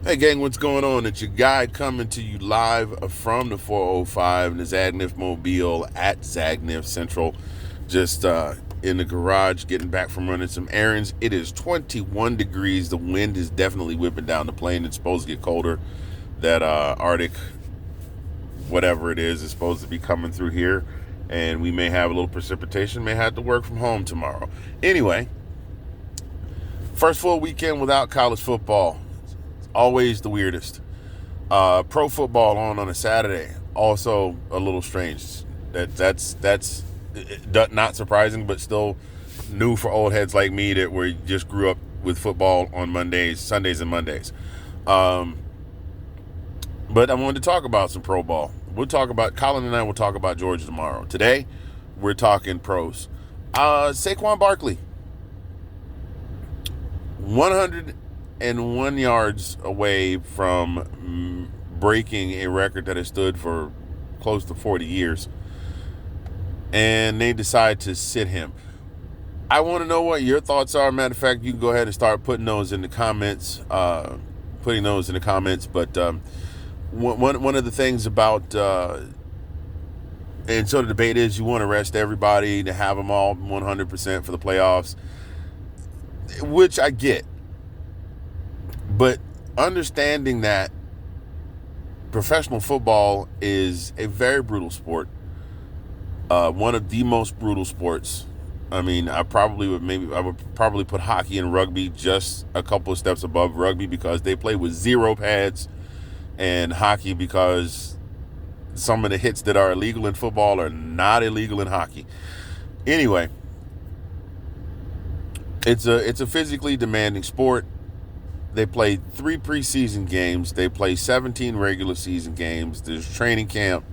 Hey gang, what's going on? It's your guy coming to you live from the 405 in the Zagnif Mobile at Zagnif Central. Just in the garage getting back from running some errands. It is 21 degrees. The wind is definitely whipping down the plane. It's supposed to get colder. That Arctic, whatever it is supposed to be coming through here. And we may have a little precipitation. May have to work from home tomorrow. Anyway, first full weekend without college football. Always the weirdest. Pro football on a Saturday, also a little strange. That's not surprising, but still new for old heads like me that were just grew up with football on Mondays, Sundays, and Mondays. But I wanted to talk about some pro ball. We'll talk about Colin and I will talk about Georgia tomorrow. Today, we're talking pros. Saquon Barkley, 101 yards away from breaking a record that has stood for close to 40 years. And they decide to sit him. I want to know what your thoughts are. Matter of fact, you can go ahead and start putting those in the comments. But one of the things about, and so the debate is, you want to rest everybody to have them all 100% for the playoffs, which I get. But understanding that professional football is a very brutal sport, one of the most brutal sports. I mean, I would probably put hockey and rugby just a couple of steps above rugby because they play with zero pads, and hockey because some of the hits that are illegal in football are not illegal in hockey. Anyway, it's a physically demanding sport. They play 3 preseason games. They play 17 regular season games. There's training camp.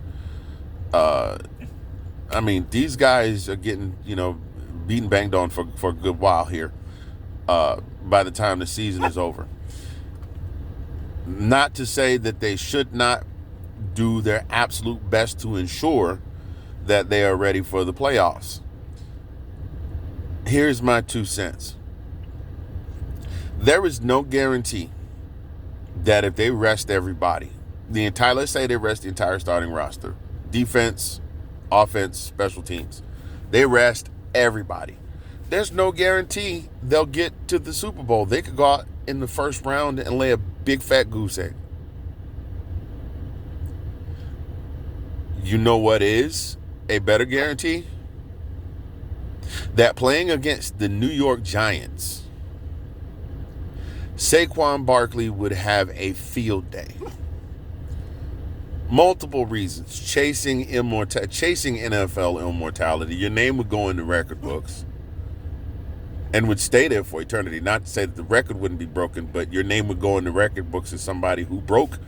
These guys are getting, beaten, banged on for a good while here by the time the season is over. Not to say that they should not do their absolute best to ensure that they are ready for the playoffs. Here's my 2 cents. There is no guarantee that if they rest everybody, let's say they rest the entire starting roster, defense, offense, special teams, they rest everybody. There's no guarantee they'll get to the Super Bowl. They could go out in the first round and lay a big fat goose egg. You know what is a better guarantee? That playing against the New York Giants, Saquon Barkley would have a field day. Multiple reasons. Chasing NFL immortality. Your name would go in the record books and would stay there for eternity. Not to say that the record wouldn't be broken, but your name would go in the record books as somebody who broke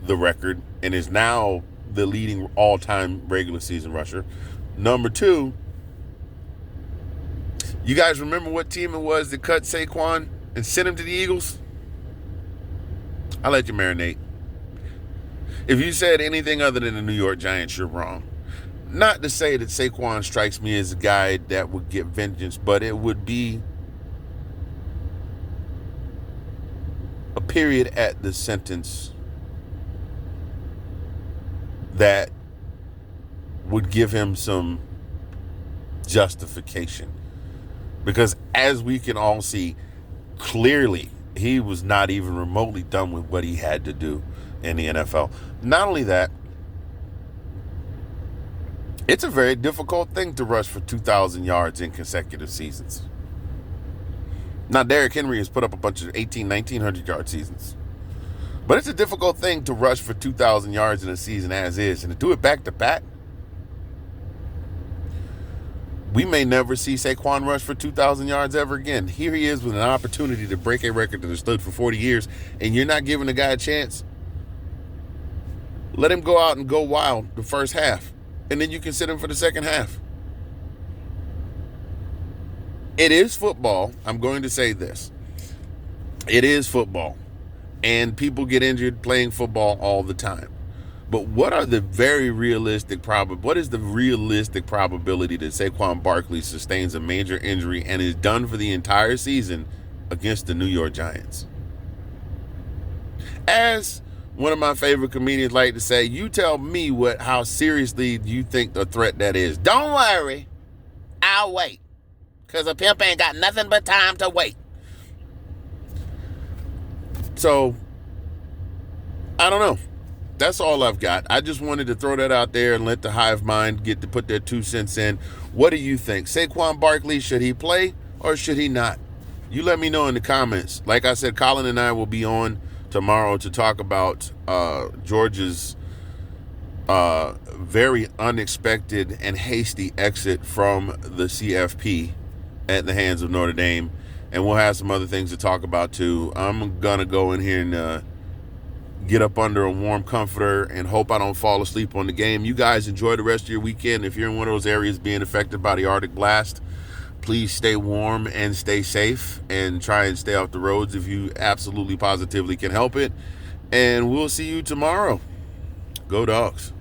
the record and is now the leading all-time regular season rusher. Number 2, you guys remember what team it was that cut Saquon and sent him to the Eagles? I'll let you marinate. If you said anything other than the New York Giants, you're wrong. Not to say that Saquon strikes me as a guy that would get vengeance, but it would be a period at the sentence that would give him some justification. Because as we can all see, clearly, he was not even remotely done with what he had to do in the NFL. Not only that, it's a very difficult thing to rush for 2,000 yards in consecutive seasons. Now, Derrick Henry has put up a bunch of 1,900 yard seasons. But it's a difficult thing to rush for 2,000 yards in a season as is. And to do it back to back, we may never see Saquon rush for 2,000 yards ever again. Here he is with an opportunity to break a record that has stood for 40 years, and you're not giving the guy a chance. Let him go out and go wild the first half, and then you can sit him for the second half. It is football. I'm going to say this. It is football, and people get injured playing football all the time. But what is the realistic probability that Saquon Barkley sustains a major injury and is done for the entire season against the New York Giants? As one of my favorite comedians like to say, you tell me how seriously you think the threat that is. Don't worry, I'll wait. Because a pimp ain't got nothing but time to wait. So, I don't know. That's all I've got. I just wanted to throw that out there and let the hive mind get to put their 2 cents in. What do you think? Saquon Barkley, should he play or should he not? You let me know in the comments. Like I said, Colin and I will be on tomorrow to talk about Georgia's very unexpected and hasty exit from the CFP at the hands of Notre Dame. And we'll have some other things to talk about too. I'm going to go in here and get up under a warm comforter and hope I don't fall asleep on the game. You guys enjoy the rest of your weekend. If you're in one of those areas being affected by the Arctic blast, please stay warm and stay safe and try and stay off the roads if you absolutely positively can help it. And we'll see you tomorrow. Go Dogs.